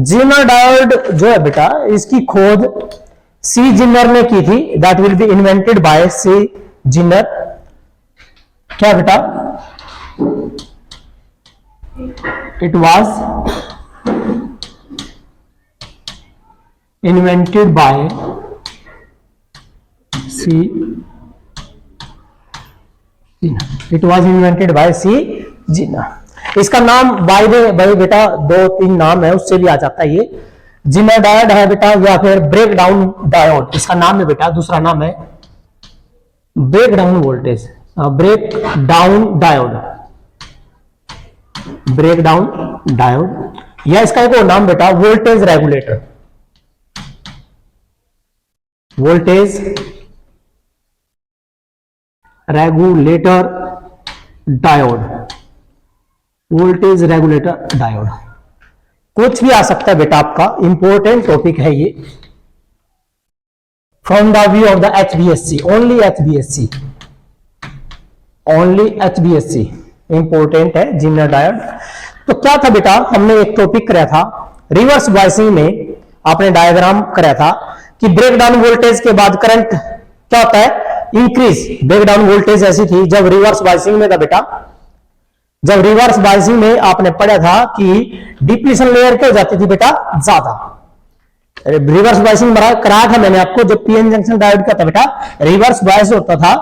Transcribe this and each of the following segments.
Zener diode जो है बेटा, इसकी खोज सी जिनर ने की थी, that will be invented by C Zener. क्या बेटा? It was invented by C, it was invented by C Zener. इसका नाम बाय बेटा 2-3 नाम है, उससे भी आ जाता है ये। जिनर डायोड है बेटा, या फिर ब्रेक डाउन डायोड इसका नाम है बेटा। दूसरा नाम है break down voltage, break down diode, break down diode, या इसका एक और नाम बेटा voltage regulator, voltage regulator diode, voltage regulator diode. कुछ भी आ सकता है बेटा, आपका इंपॉर्टेंट टॉपिक है ये। From the view of the HBSC, only HBSC, only HBSC important है जिनर डायोड। तो क्या था बेटा, हमने एक टॉपिक कराया था रिवर्स बायसिंग में, आपने डायग्राम कराया था कि ब्रेक डाउन वोल्टेज के बाद करंट क्या होता है, इंक्रीज। ब्रेक डाउन वोल्टेज ऐसी थी जब रिवर्स बायसिंग में था बेटा, जब रिवर्स बायसिंग में आपने पढ़ा था कि डिप्लीशन लेयर क्या हो जाती थी बेटा, ज्यादा। रिवर्स बायसिंग कराया था मैंने आपको, जब पीएन जंक्शन डायोड का था बेटा, रिवर्स बायस होता था।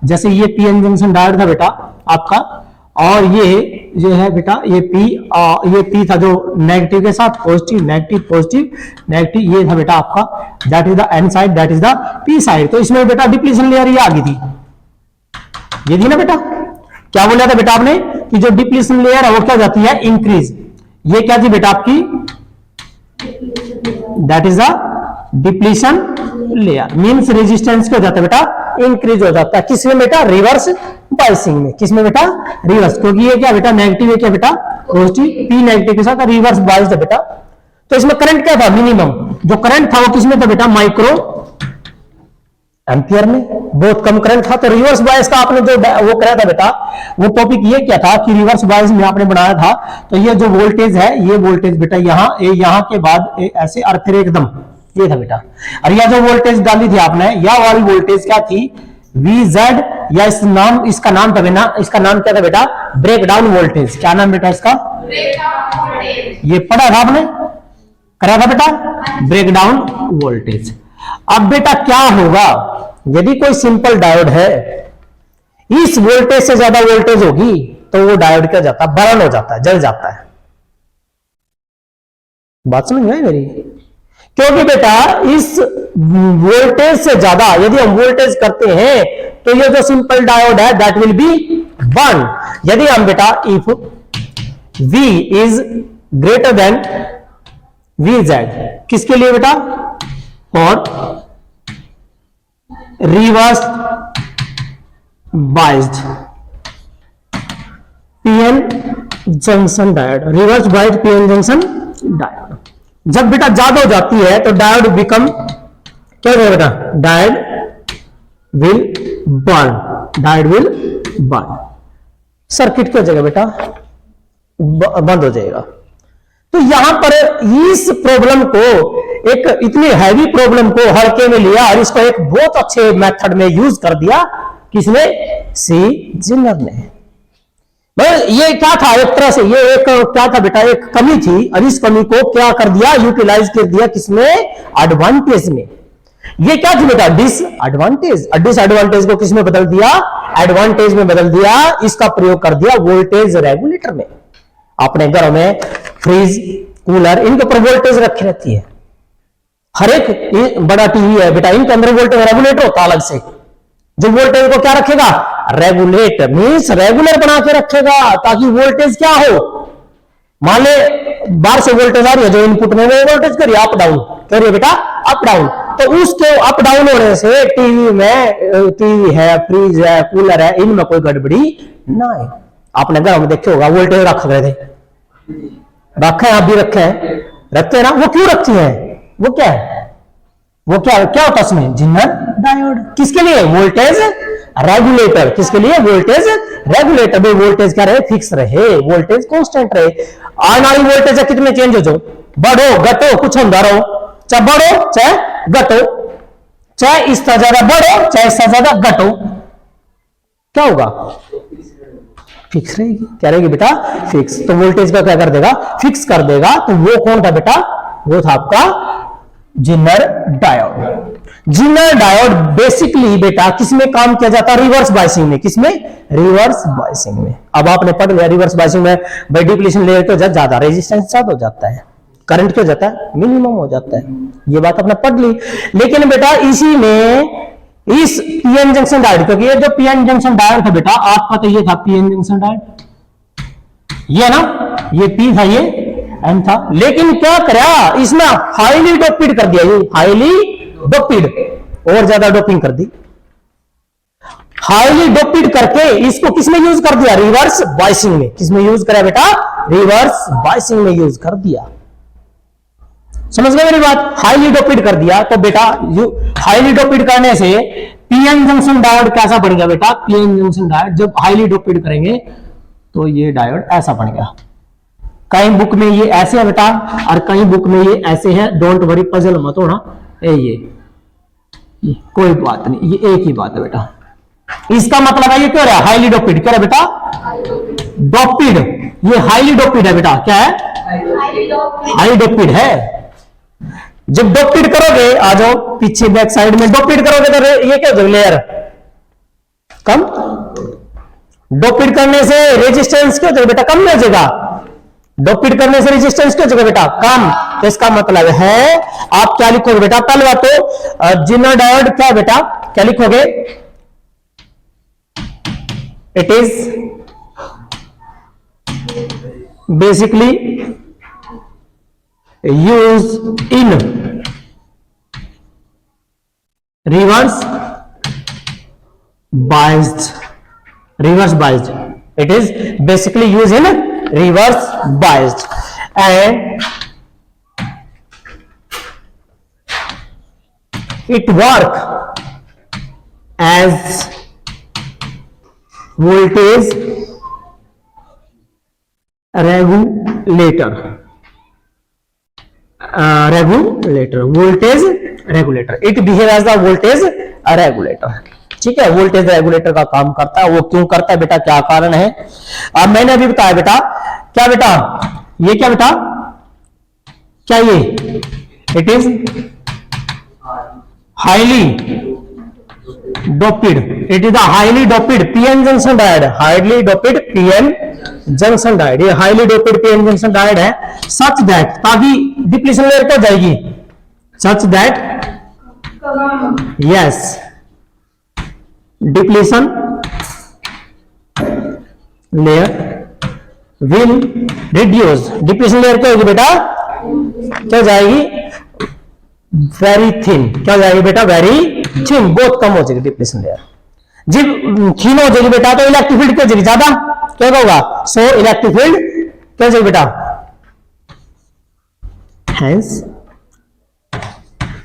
जैसे ये पीएन जंक्शन डायोड था बेटा आपका, और ये है बेटा ये पी था जो नेगेटिव के साथ, पॉजिटिव नेगेटिव पॉजिटिव नेगेटिव, ये था बेटा आपका, that is the N side, that is the P side. तो इसमें बेटा डिप्लीशन लेयर ये आ गई थी, ये थी ना बेटा। क्या बोला था बेटा आपने कि जो डिप्लीशन लेयर है वो क्या जाती है, इंक्रीज। ये क्या थी बेटा आपकी, that is the depletion layer, means resistance क्या हो जाता है बेटा, इंक्रीज हो जाता है। किसमें बेटा, रिवर्स बायसिंग में। किसमें बेटा, रिवर्स, क्योंकि ये क्या बेटा नेगेटिव है, क्या बेटा पॉजिटिव, पी नेगेटिव के साथ रिवर्स बायस है बेटा। तो इसमें करंट क्या था, मिनिमम जो करंट था वो किसमें था बेटा, माइक्रो एम्पियर में, बहुत कम करंट था। तो रिवर्स बायस का आपने जो वो कराया था बेटा, वो टॉपिक ये क्या था कि रिवर्स बायस में आपने बनाया था। तो ये जो वोल्टेज है, ये वोल्टेज बेटा यहाँ के बाद ऐसे और फिर एकदम ये था बेटा। और यह जो वोल्टेज डाली थी आपने, यह वाली वोल्टेज क्या थी, VZ, या इसका नाम था बेटा, इसका नाम क्या था बेटा, ब्रेक डाउन वोल्टेज। क्या नाम बेटा इसका, ब्रेक डाउन वोल्टेज। ये पढ़ा था आपने, करा था बेटा, ब्रेक डाउन वोल्टेज। अब बेटा क्या होगा यदि कोई सिंपल डायोड है, इस वोल्टेज से ज्यादा वोल्टेज होगी तो वो डायोड क्या जाता है, बर्न हो जाता है, जल जाता है। बात समझ में आई मेरी? क्योंकि बेटा इस वोल्टेज से ज्यादा यदि हम वोल्टेज करते हैं तो ये जो सिंपल डायोड है दैट विल बी बर्न। यदि हम बेटा if V is greater than VZ, किसके लिए बेटा, और reverse biased PN junction diode, reverse biased PN junction diode जब बेटा ज्यादा हो जाती है तो डायोड बिकम क्या होगा बेटा, diode will burn, diode will burn, circuit क्या हो जाएगा बेटा, बंद हो जाएगा। तो यहां पर इस प्रॉब्लम को, एक इतनी हैवी प्रॉब्लम को हल्के में लिया और इसको एक बहुत अच्छे मेथड में यूज कर दिया। किसने, सी जिनर ने। ये क्या था, एक तरह से ये एक क्या था बेटा, एक कमी थी और इस कमी को क्या कर दिया, यूटिलाइज कर दिया किसमें, एडवांटेज में। ये क्या थी बेटा, डिसएडवांटेज, और डिसएडवांटेज को किसमें बदल दिया, एडवांटेज में बदल दिया। इसका प्रयोग कर दिया वोल्टेज रेगुलेटर में। अपने घरों में फ्रिज कूलर इनके ऊपर वोल्टेज रखी रहती है, हर एक बड़ा टीवी है बेटा, इनके अंदर वोल्टेज रेगुलेटर होता अलग से, जो वोल्टेज को क्या रखेगा, रेगुलेट, मींस रेगुलर बना के रखेगा ताकि वोल्टेज क्या हो, मान ले बाहर से वोल्टेज आ रही है जो इनपुट में, वो वोल्टेज करिए अप डाउन, करिए बेटा अप डाउन, तो उसके अप डाउन होने से टीवी है, फ्रिज है, कूलर है, इनमें कोई गड़बड़ी ना है। आपने घर में देखे होगा वोल्टेज रख गए थे, रखे हैं, आप भी रखे हैं ना, वो क्यों रखी है, वो क्या है, वो क्या होता है उसमें, जिनर डायोड। किसके लिए, वोल्टेज रेगुलेटर, किसके लिए, वोल्टेज रेगुलेटर में वोल्टेज क्या रहे, फिक्स रहे, वोल्टेज कांस्टेंट रहे। आने वाली वोल्टेज है कितने चेंज हो जाओ, बढ़ो घटो कुछ होता रहो, चाहे बढ़ो चाहे घटो, चाहे इसका ज्यादा बढ़ो चाहे इसका ज्यादा घटो, क्या होगा, फिक्स रहेगी। क्या रहेगी बेटा, फिक्स। तो वोल्टेज का क्या कर देगा, फिक्स कर देगा। तो वो कौन था बेटा, वो था आपका zener diode. Zener diode basically बेटा किसमें काम किया जाता है, रिवर्स बायसिंग में। किसमें, रिवर्स बायसिंग में। अब आपने पढ़ लिया रिवर्स बायसिंग में बाय डिप्लीशन लेयर तो ज्यादा रेजिस्टेंस ज्यादा हो जाता है, करंट क्यों जाता है, मिनिमम हो जाता है। ये बात आपने पढ़ ली। लेकिन बेटा इसी में इस पीएन जंक्शन डायोड, क्योंकि ये जो पीएन जंक्शन डायोड था बेटा आपका, तो ये था पीएन जंक्शन डायोड, ये ना, ये पी था, ये एन था। लेकिन क्या करा इसमें, हाईली डोपिड कर दिया, ये हाईली डोपिड, और ज्यादा डोपिंग कर दी। हाईली डोपिड करके इसको किसमें यूज कर दिया, रिवर्स बायसिंग में। किसमें यूज करा बेटा, रिवर्स बायसिंग में यूज कर दिया। समझ गए मेरी बात, हाईली डोपिड कर दिया। तो बेटा हाईली डोपिड करने से पीएन जंक्शन डायोड कैसा बन गया बेटा, पीएन जंक्शन डायोड जब हाईली डोपिड करेंगे तो ये डायोड ऐसा बन गया। कई बुक में ये ऐसे है बेटा, और कई बुक में ये ऐसे है। डोंट वरी, पजल मत होना। ये कोई बात नहीं, ये एक ही बात है बेटा। इसका मतलब है ये क्यों रहा, हाईली डोपिड। क्या है बेटा, डोपिड, ये हाईली डोपिड है बेटा। क्या है, हाई डोपिड है। जब डोपिड करोगे, आ जाओ पीछे बैक साइड में, डोपिड करोगे तो ये क्या हो जाएगा, लेयर कम। डोपिड करने से रेजिस्टेंस क्या हो जाएगा बेटा, कम नहीं हो जाएगा। डोपिड करने से रेजिस्टेंस क्या हो जाएगा बेटा, कम। तो इसका मतलब है आप क्या लिखोगे बेटा, पहले बात तो जिनर डायोड क्या है बेटा, क्या लिखोगे, it is basically used in reverse biased, it is basically used in reverse biased, and it work as voltage regulator, voltage regulator, it behave as the voltage regulator। ठीक है, वोल्टेज रेगुलेटर का काम करता है। वो क्यों करता है बेटा, क्या कारण है, अब मैंने अभी बताया बेटा। क्या बेटा, ये क्या बेटा, क्या ये, it is highly doped, it is the highly doped PN junction diode, highly doped PN junction diode. ये highly doped PN junction diode है, सच दैट, ताकि डिप्लीशन लेयर को जाएगी, such that, yes, depletion layer will reduce. Depletion layer क्या होगी बेटा, क्या जाएगी, वेरी थिन। क्या जाएगी बेटा, वेरी थिन, बहुत कम हो जाएगी डिप्लीशन लेयर। जब थिन हो जाएगी बेटा तो इलेक्ट्रिक फील्ड क्या जाएगी, ज्यादा। क्या होगा, सो इलेक्ट्रिक फील्ड क्या जाएगी बेटा, hence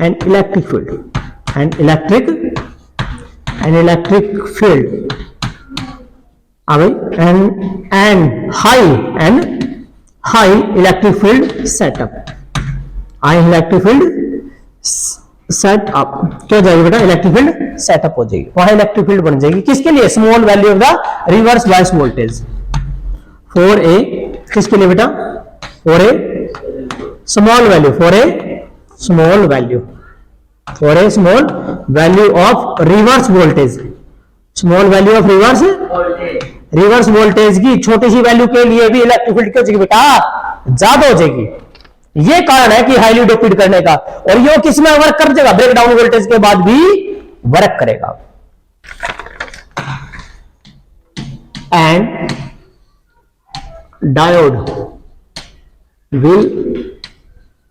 and electric field, and electric field and high electric field setup, क्या जाएगी बेटा, इलेक्ट्रिक फील्ड सेटअप हो जाएगी, वहां इलेक्ट्रिक फील्ड बन जाएगी। किसके लिए, small value of the reverse bias voltage, for a, किसके लिए बेटा, for a small value, for a small value of reverse voltage, small value of reverse voltage की छोटी सी वैल्यू के लिए भी इलेक्ट्रिक फील्ड क्या हो जाएगी बेटा, ज्यादा हो जाएगी। ये कारण है कि हाईली डोपिड करने का। और ये किसमें वर्क कर देगा, ब्रेकडाउन वोल्टेज के बाद भी वर्क करेगा। And diode will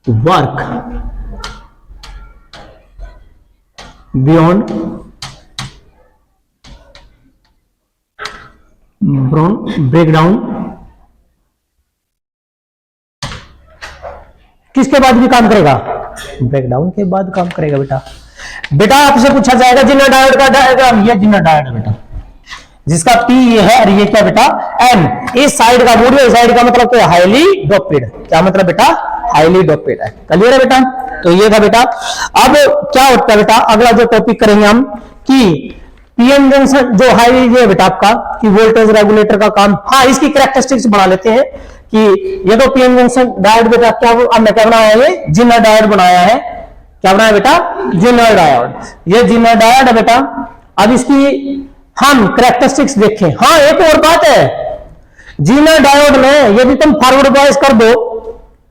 work beyond breakdown, किसके बाद भी काम करेगा, ब्रेकडाउन के बाद काम करेगा बेटा। बेटा आपसे पूछा जाएगा जिनर डायोड का डायग्राम, ये जिनर डायोड है बेटा, जिसका P ये है और ये क्या बेटा N। इस साइड का मूड इस साइड का मतलब क्या, हाईली डोपेड। क्या मतलब बेटा, हाईली डोपेड है। क्लियर है बेटा। तो ये था बेटा। अब क्या होता है बेटा, अगला जो टॉपिक करेंगे हम कि पीएन जंक्शन जो हाई है बेटा आपका कि वोल्टेज रेगुलेटर का काम। हाँ, इसकी कैरेक्टरिस्टिक्स बना लेते हैं कि ये तो पीएन जंक्शन डायोड बेटा क्या, हमने क्या बनाया है, ये जिनर डायोड बनाया है। क्या बनाया बेटा, जिनर डायोड। ये जिनर डायोड है बेटा। अब इसकी हम कैरेक्टरिस्टिक्स देखें। हाँ, एक और बात है, जिनर डायोड में यदि तुम फॉरवर्ड बॉयस कर दो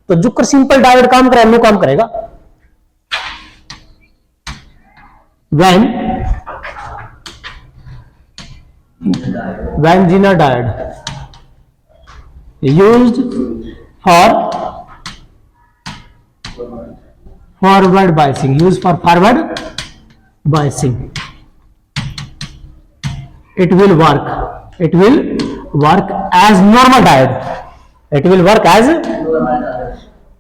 तो जुकर सिंपल डायोड काम करे, काम करेगा। when Zener diode used for forward biasing, used for forward biasing, it will work as normal diode, it will work as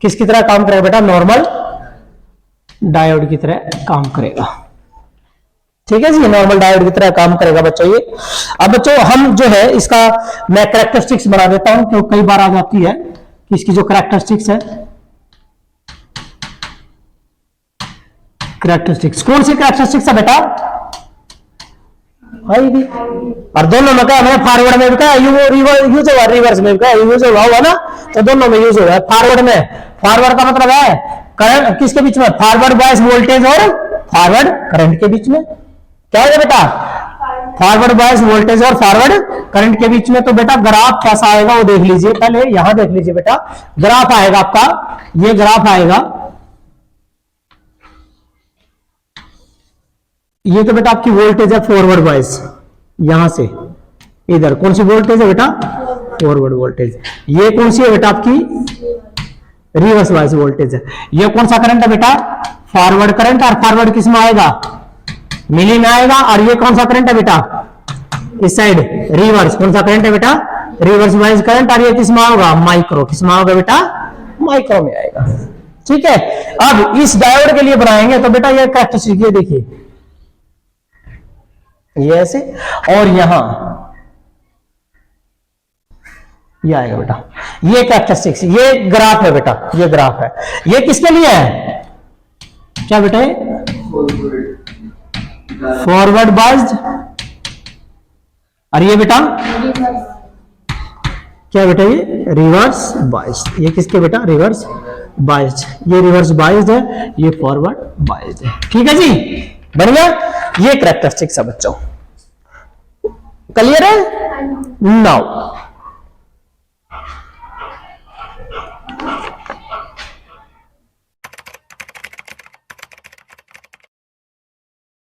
किसकी तरह काम करेगा बेटा, नॉर्मल डायोड की तरह काम करेगा। ठीक है जी, नॉर्मल डायोड की तरह काम करेगा बच्चों ये। अब बच्चों हम जो है इसका मैं कैरेक्टरिस्टिक्स बना देता हूं, क्योंकि कई बार आ जाती है कि इसकी जो कैरेक्टरिस्टिक्स है, कैरेक्टरिस्टिक्स कौन सी कैरेक्टरिस्टिक्स है बेटा, और दोनों में क्या है, फॉरवर्ड में भी क्या यूज होगा, रिवर्स में क्या यूज होगा ना, तो दोनों में यूज होगा। फॉरवर्ड में, फॉरवर्ड का मतलब है करंट किसके बीच में, फॉरवर्ड बायस वोल्टेज और फॉरवर्ड करंट के बीच में। क्या है बेटा, फॉरवर्ड बायस वोल्टेज और फॉरवर्ड करंट के बीच में। तो बेटा ग्राफ कैसा आएगा वो देख लीजिए, पहले यहां देख लीजिए बेटा, ग्राफ आएगा आपका, ये ग्राफ आएगा, ये तो बेटा आपकी वोल्टेज है फॉरवर्ड बायस, यहां से इधर कौन सी वोल्टेज है बेटा, फॉरवर्ड वोल्टेज। ये कौन सी है बेटा आपकी, रिवर्स बायस वोल्टेज है। ये कौन सा करंट है बेटा, फॉरवर्ड करंट, और फॉरवर्ड किस में आएगा, मिली में आएगा। और ये कौन सा करंट है बेटा, इस साइड रिवर्स, कौन सा करंट है बेटा, रिवर्स बायस करंट, और ये किस में होगा, माइक्रो, किस में होगा बेटा, माइक्रो में आएगा। ठीक है, अब इस डायोड के लिए बनाएंगे तो बेटा ये कैरेक्टरिस्टिक ये देखिए, ये ऐसे, और यहां ये आएगा बेटा, ये कैरेक्टरिस्टिक्स, ये ग्राफ है बेटा, ये ग्राफ है। ये किसके लिए है, क्या बेटा, फॉरवर्ड बायस्ड, और ये बेटा क्या बेटा, ये रिवर्स बायस्ड। ये किसके बेटा, रिवर्स बायस्ड, ये रिवर्स बायस्ड है, ये फॉरवर्ड बायस्ड है। ठीक है जी, बढ़िया। ये कैरेक्टरिस्टिक्स है बच्चों, क्लियर है। नाउ